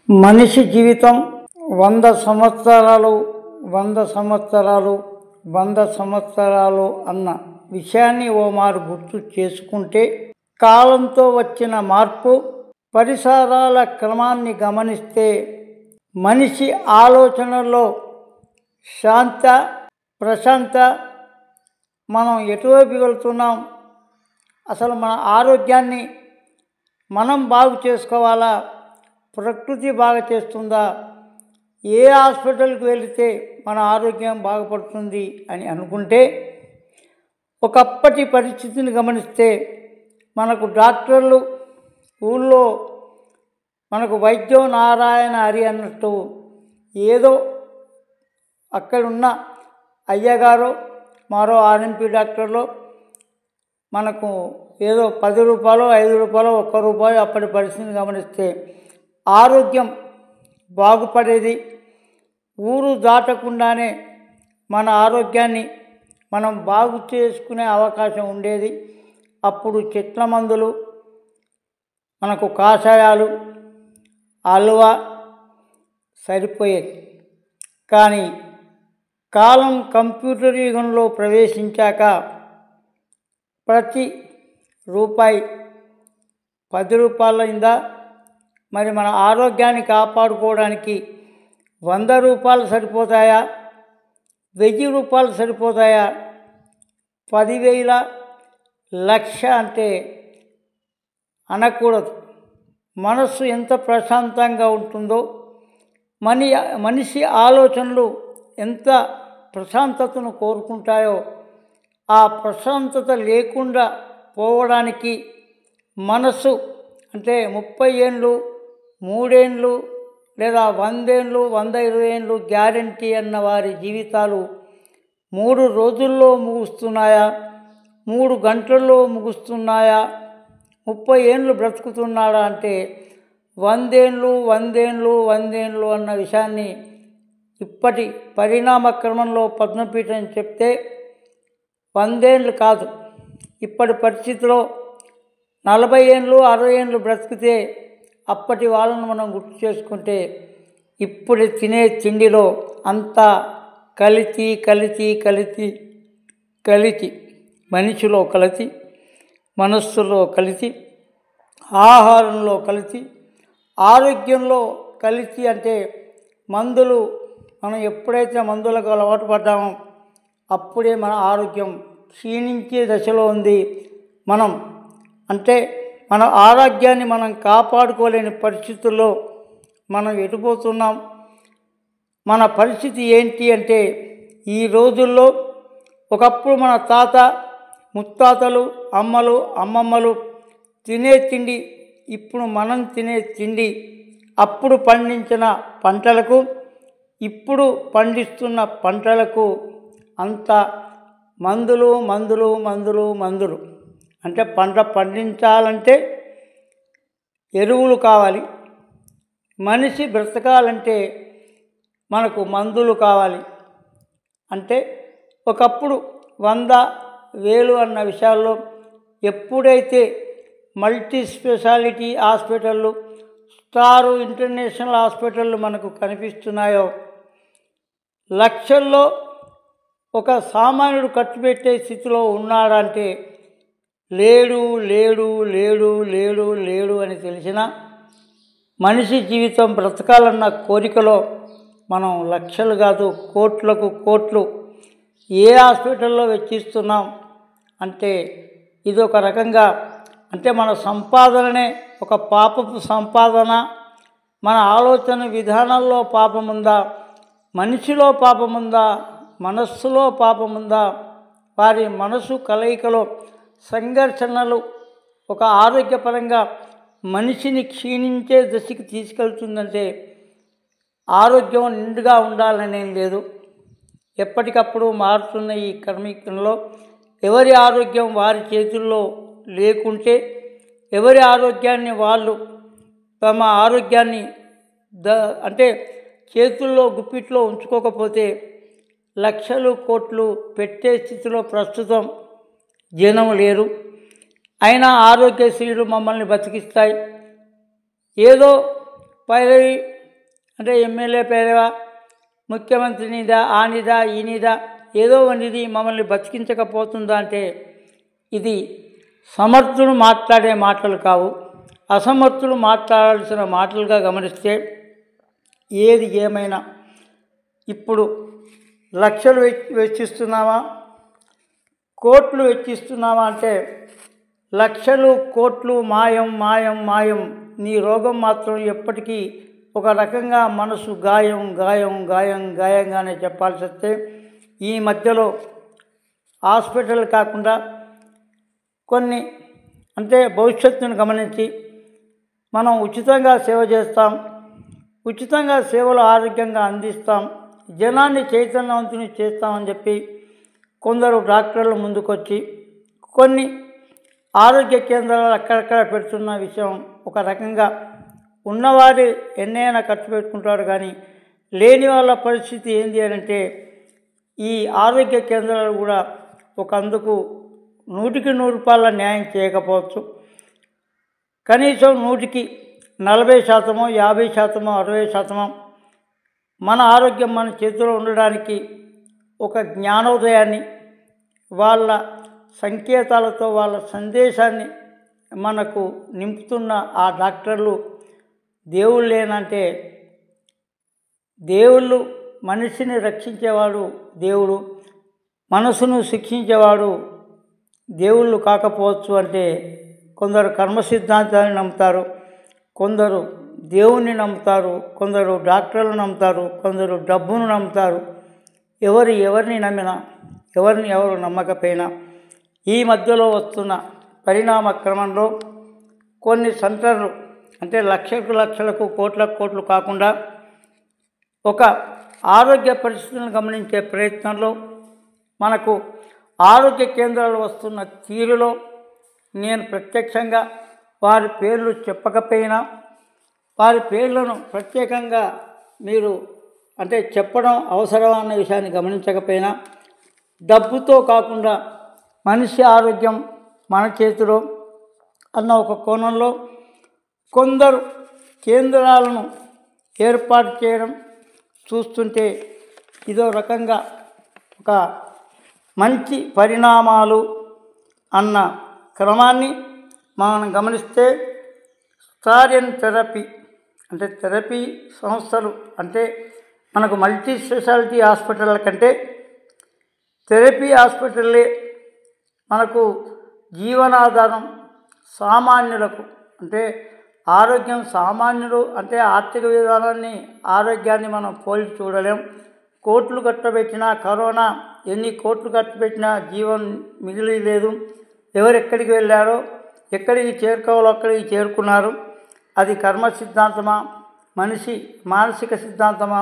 మనిషి జీవితం 100 సంవత్సరాలు 100 సంవత్సరాలు 100 సంవత్సరాలు అన్న విషయాన్ని ఓ మారు గుర్తు చేసుకుంటే కాలంతో వచ్చిన మార్పు, పరిసరాల క్రమాన్ని గమనిస్తే మనిషి ఆలోచనల్లో శాంత ప్రశాంత, మనం ఎటువైపు వెళ్తున్నాం, అసలు మన ఆరోగ్యాన్ని మనం బాగు చేసుకోవాలా, ప్రకృతి బాగా చేస్తుందా, ఏ హాస్పిటల్కి వెళితే మన ఆరోగ్యం బాగుపడుతుంది అని అనుకుంటే ఒకప్పటి పరిస్థితిని గమనిస్తే మనకు డాక్టర్లు ఊళ్ళో మనకు వైద్యం నారాయణ హరి అన్నట్టు ఏదో అక్కడున్న అయ్యగారు మరో ఆర్ఎంపీ డాక్టర్లు మనకు ఏదో 10 రూపాయలు 5 రూపాయలు 1 రూపాయి అప్పటి పరిస్థితిని గమనిస్తే ఆరోగ్యం బాగుపడేది. ఊరు దాటకుండానే మన ఆరోగ్యాన్ని మనం బాగు చేసుకునే అవకాశం ఉండేది. అప్పుడు చెట్ల మందులు, మనకు కాషాయాలు, హల్వా సరిపోయేది. కానీ కాలం కంప్యూటర్ యుగంలో ప్రవేశించాక ప్రతి రూపాయి 10 రూపాయలైందా? మరి మన ఆరోగ్యాన్ని కాపాడుకోవడానికి 100 రూపాయలు సరిపోతాయా, 1000 రూపాయలు సరిపోతాయా, 10,000 లక్ష అంటే అనకూడదు. మనస్సు ఎంత ప్రశాంతంగా ఉంటుందో, మనిషి ఆలోచనలు ఎంత ప్రశాంతతను కోరుకుంటాయో, ఆ ప్రశాంతత లేకుండా పోవడానికి మనసు అంటే 30 ఏళ్ళు 3 ఏళ్ళు లేదా 100 ఏళ్ళు 120 ఏళ్ళు గ్యారంటీ అన్న వారి జీవితాలు 3 రోజుల్లో ముగుస్తున్నాయా, 3 గంటల్లో ముగుస్తున్నాయా, 30 ఏళ్ళు బ్రతుకుతున్నాడా అంటే 100 ఏళ్ళు 100 ఏళ్ళు 100 ఏళ్ళు అన్న విషయాన్ని ఇప్పటి పరిణామ క్రమంలో పద్మపీఠం చెప్తే 100 ఏళ్ళు కాదు, ఇప్పటి పరిస్థితిలో 40 ఏళ్ళు 60 ఏళ్ళు బ్రతికితే అప్పటి వాళ్ళను మనం గుర్తు చేసుకుంటే ఇప్పుడు తినే తిండిలో అంతా కల్తీ కల్తీ కల్తీ కల్తీ, మనిషిలో కల్తీ, మనస్సులో కల్తీ, ఆహారంలో కల్తీ, ఆరోగ్యంలో కల్తీ. అంటే మందులు, మనం ఎప్పుడైతే మందులకు అలవాటు పడ్డామో అప్పుడే మన ఆరోగ్యం క్షీణించే దశలో ఉంది. మన ఆరోగ్యాన్ని మనం కాపాడుకోలేని పరిస్థితుల్లో మనం ఎటుపోతున్నాం. మన పరిస్థితి ఏంటి అంటే ఈ రోజుల్లో ఒకప్పుడు మన తాత ముత్తాతలు అమ్మలు అమ్మమ్మలు తినే తిండి, ఇప్పుడు మనం తినే తిండి, అప్పుడు పండించిన పంటలకు ఇప్పుడు పండిస్తున్న పంటలకు అంత మందులు మందులు మందులు మందులు. అంటే పంట పండించాలంటే ఎరువులు కావాలి, మనిషి బ్రతకాలంటే మనకు మందులు కావాలి. అంటే ఒకప్పుడు 100, 1000 అన్న విషయాల్లో ఎప్పుడైతే మల్టీ స్పెషాలిటీ హాస్పిటళ్ళు, స్టార్ ఇంటర్నేషనల్ హాస్పిటళ్ళు మనకు కనిపిస్తున్నాయో, లక్షల్లో ఒక సామాన్యుడు ఖర్చు పెట్టే స్థితిలో ఉన్నాడంటే లేడు లేడు లేడు లేడు లేడు అని తెలిసిన మనిషి జీవితం బ్రతకాలన్న కోరికలో మనం లక్షలు కాదు కోట్లకు కోట్లు ఏ హాస్పిటల్లో వెచ్చిస్తున్నాం. అంటే ఇది ఒక రకంగా అంటే మన సంపాదననే ఒక పాపపు సంపాదన. మన ఆలోచన విధానాల్లో పాపముందా, మనిషిలో పాపముందా, మనస్సులో పాపముందా, వారి మనసు కలయికలో సంఘర్షణలు ఒక ఆరోగ్యపరంగా మనిషిని క్షీణించే దశకి తీసుకెళ్తుందంటే ఆరోగ్యం నిండుగా ఉండాలనేం లేదు. ఎప్పటికప్పుడు మారుతున్న ఈ కర్మీకంలో ఎవరి ఆరోగ్యం వారి చేతుల్లో లేకుంటే, ఎవరి ఆరోగ్యాన్ని వాళ్ళు తమ ఆరోగ్యాన్ని అంటే చేతుల్లో గుప్పిట్లో ఉంచుకోకపోతే లక్షలు కోట్లు పెట్టే స్థితిలో ప్రస్తుతం జనం లేరు. అయినా ఆరోగ్యశ్రీలు మమ్మల్ని బతికిస్తాయి, ఏదో పై అంటే ఎమ్మెల్యే పేరేవా, ముఖ్యమంత్రినిదా, ఆనిదా, ఈనిదా, ఏదో వంటిది మమ్మల్ని బతికించకపోతుందా అంటే ఇది సమర్థులు మాట్లాడే మాటలు కావు, అసమర్థులు మాట్లాడాల్సిన మాటలుగా గమనిస్తే ఏది ఏమైనా ఇప్పుడు లక్షలు వెచ్చిస్తున్నామా, కోట్లు వెచ్చిస్తున్నామా అంటే లక్షలు కోట్లు మాయం మాయం మాయం. నీ రోగం మాత్రం ఎప్పటికీ ఒక రకంగా మనసు గాయం గాయం గాయం గాయంగానే చెప్పాల్సి వస్తే ఈ మధ్యలో హాస్పిటల్ కాకుండా కొన్ని అంటే భవిష్యత్తును గమనించి మనం ఉచితంగా సేవ చేస్తాం, ఉచితంగా సేవలు ఆరోగ్యంగా అందిస్తాం, జనాన్ని చైతన్యవంతుని చేస్తామని చెప్పి కొందరు డాక్టర్లు ముందుకొచ్చి కొన్ని ఆరోగ్య కేంద్రాలు అక్కడక్కడ పెడుతున్న విషయం ఒక రకంగా ఉన్నవారు ఎన్నైనా ఖర్చు పెట్టుకుంటారు, కానీ లేని వాళ్ళ పరిస్థితి ఏంటి అని అంటే ఈ ఆరోగ్య కేంద్రాలు కూడా ఒక అందుకు 100కి 100 న్యాయం చేయకపోవచ్చు. కనీసం 100కి 40%, 50%, 60% మన ఆరోగ్యం మన చేతిలో ఉండడానికి ఒక జ్ఞానోదయాన్ని వాళ్ళ సంకేతాలతో వాళ్ళ సందేశాన్ని మనకు నింపుతున్న ఆ డాక్టర్లు దేవుళ్ళేనంటే దేవుళ్ళు మనిషిని రక్షించేవాడు దేవుడు, మనసును శిక్షించేవాడు దేవుళ్ళు కాకపోవచ్చు. అంటే కొందరు కర్మ సిద్ధాంతాన్ని నమ్ముతారు, కొందరు దేవుణ్ణి నమ్ముతారు, కొందరు డాక్టర్లు నమ్ముతారు, కొందరు డబ్బును నమ్ముతారు. ఎవరిని నమ్మినా ఎవరు నమ్మకపోయినా ఈ మధ్యలో వస్తున్న పరిణామ క్రమంలో కొన్ని సెంటర్లు అంటే లక్షలకు కోట్లకు కాకుండా ఒక ఆరోగ్య పరిస్థితులను గమనించే ప్రయత్నంలో మనకు ఆరోగ్య కేంద్రాలు వస్తున్న తీరులో నేను ప్రత్యక్షంగా వారి పేర్లు చెప్పకపోయినా వారి పేర్లను ప్రత్యేకంగా మీరు అంటే చెప్పడం అవసరం అన్న విషయాన్ని గమనించకపోయినా డబ్బుతో కాకుండా మనిషి ఆరోగ్యం మన చేతిలో అన్న ఒక కోణంలో కొందరు కేంద్రాలను ఏర్పాటు చేయడం చూస్తుంటే ఇదో రకంగా ఒక మంచి పరిణామాలు అన్న క్రమాన్ని మనం గమనిస్తే స్టారియన్ థెరపీ అంటే థెరపీ సంస్థలు అంటే మనకు మల్టీ స్పెషాలిటీ హాస్పిటల్ కంటే థెరపీ హాస్పిటల్లే మనకు జీవనాధారం. సామాన్యులకు అంటే ఆరోగ్యం సామాన్యుడు అంటే ఆర్థిక విధానాన్ని ఆరోగ్యాన్ని మనం పోల్చి చూడలేం. కోట్లు కట్టబెట్టినా కరోనా ఎన్ని కోట్లు కట్టబెట్టినా జీవం మిగిలి లేదు. ఎవరెక్కడికి వెళ్ళారో ఎక్కడికి చేరుకోవాలో అక్కడికి చేరుకున్నారు. అది కర్మ సిద్ధాంతమా, మనిషి మానసిక సిద్ధాంతమా,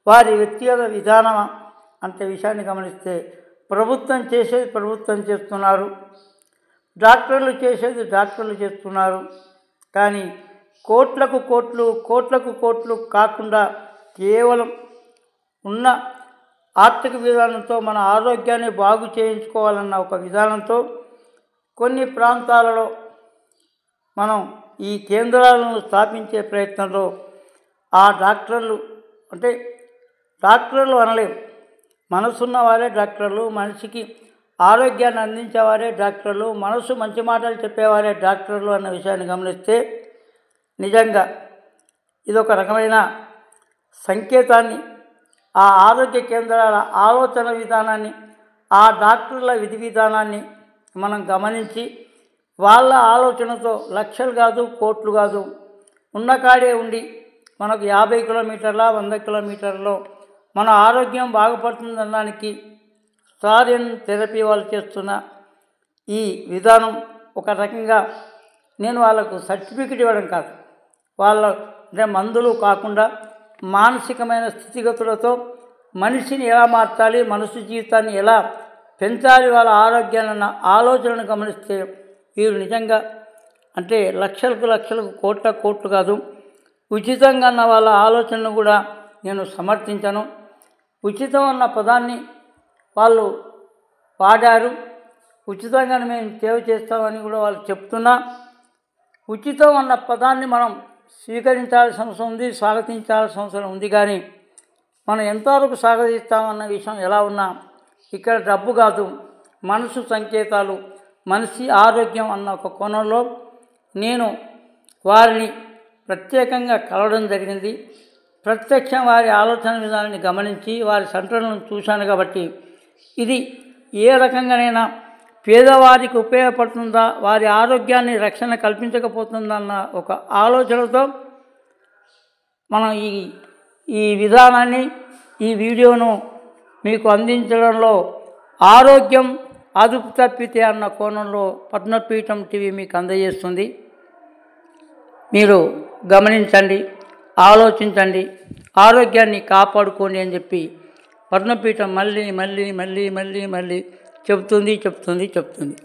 వారి వ్యక్తిగత విధానమా అంటే విషయాన్ని గమనిస్తే ప్రభుత్వం చేసేది ప్రభుత్వం చేస్తున్నారు, డాక్టర్లు చేసేది డాక్టర్లు చేస్తున్నారు. కానీ కోట్లకు కోట్లు కాకుండా కేవలం ఉన్న ఆర్థిక విధానంతో మన ఆరోగ్యాన్ని బాగు చేయించుకోవాలన్న ఒక విధానంతో కొన్ని ప్రాంతాలలో మనం ఈ కేంద్రాలను స్థాపించే ప్రయత్నంలో ఆ డాక్టర్లు అంటే డాక్టర్లు అనలేము, మనసున్న వారే డాక్టర్లు, మనిషికి ఆరోగ్యాన్ని అందించేవారే డాక్టర్లు, మనసు మంచి మాటలు చెప్పేవారే డాక్టర్లు అన్న విషయాన్ని గమనిస్తే నిజంగా ఇదొక రకమైన సంకేతాన్ని ఆ ఆరోగ్య కేంద్రాల ఆలోచన విధానాన్ని ఆ డాక్టర్ల విధి విధానాన్ని మనం గమనించి వాళ్ళ ఆలోచనతో లక్షలు కాదు కోట్లు కాదు ఉన్న కాడే ఉండి మనకు 50 కిలోమీటర్ల 100 కిలోమీటర్లో మన ఆరోగ్యం బాగుపడుతుందనడానికి స్టారియన్ థెరపీ వాళ్ళు చేస్తున్న ఈ విధానం ఒక రకంగా నేను వాళ్ళకు సర్టిఫికెట్ ఇవ్వడం కాదు, వాళ్ళ అంటే మందులు కాకుండా మానసికమైన స్థితిగతులతో మనిషిని ఎలా మార్చాలి, మనిషి జీవితాన్ని ఎలా పెంచాలి, వాళ్ళ ఆరోగ్యాన్ని ఆలోచనను గమనిస్తే వీరు నిజంగా అంటే లక్షలకు కోట్లు కాదు ఉచితంగా అన్న వాళ్ళ ఆలోచనను కూడా నేను సమర్థించను. ఉచితం అన్న పదాన్ని వాళ్ళు వాడారు, ఉచితంగా మేము సేవ చేస్తామని కూడా వాళ్ళు చెప్తున్నా ఉచితం అన్న పదాన్ని మనం స్వీకరించాల్సిన అవసరం ఉంది, స్వాగతించాల్సిన అవసరం ఉంది. కానీ మనం ఎంతవరకు స్వాగతిస్తామన్న విషయం ఎలా ఉన్నా ఇక్కడ డబ్బు కాదు, మనసు సంకేతాలు, మనిషి ఆరోగ్యం అన్న ఒక కోణంలో నేను వారిని ప్రత్యేకంగా కలవడం జరిగింది. ప్రత్యక్షం వారి ఆలోచన విధానాన్ని గమనించి వారి సంఘటనలను చూశాను. కాబట్టి ఇది ఏ రకంగానైనా పేదవారికి ఉపయోగపడుతుందా, వారి ఆరోగ్యాన్ని రక్షణ కల్పించకపోతుందన్న ఒక ఆలోచనతో మనం ఈ విధానాన్ని, ఈ వీడియోను మీకు అందించడంలో ఆరోగ్యం అదుపు తప్పితే అన్న కోణంలో పద్మపీఠం టీవీ మీకు అందజేస్తుంది. మీరు గమనించండి, ఆలోచించండి, ఆరోగ్యాన్ని కాపాడుకోండి అని చెప్పి పద్మపీఠం మళ్ళీ చెప్తుంది.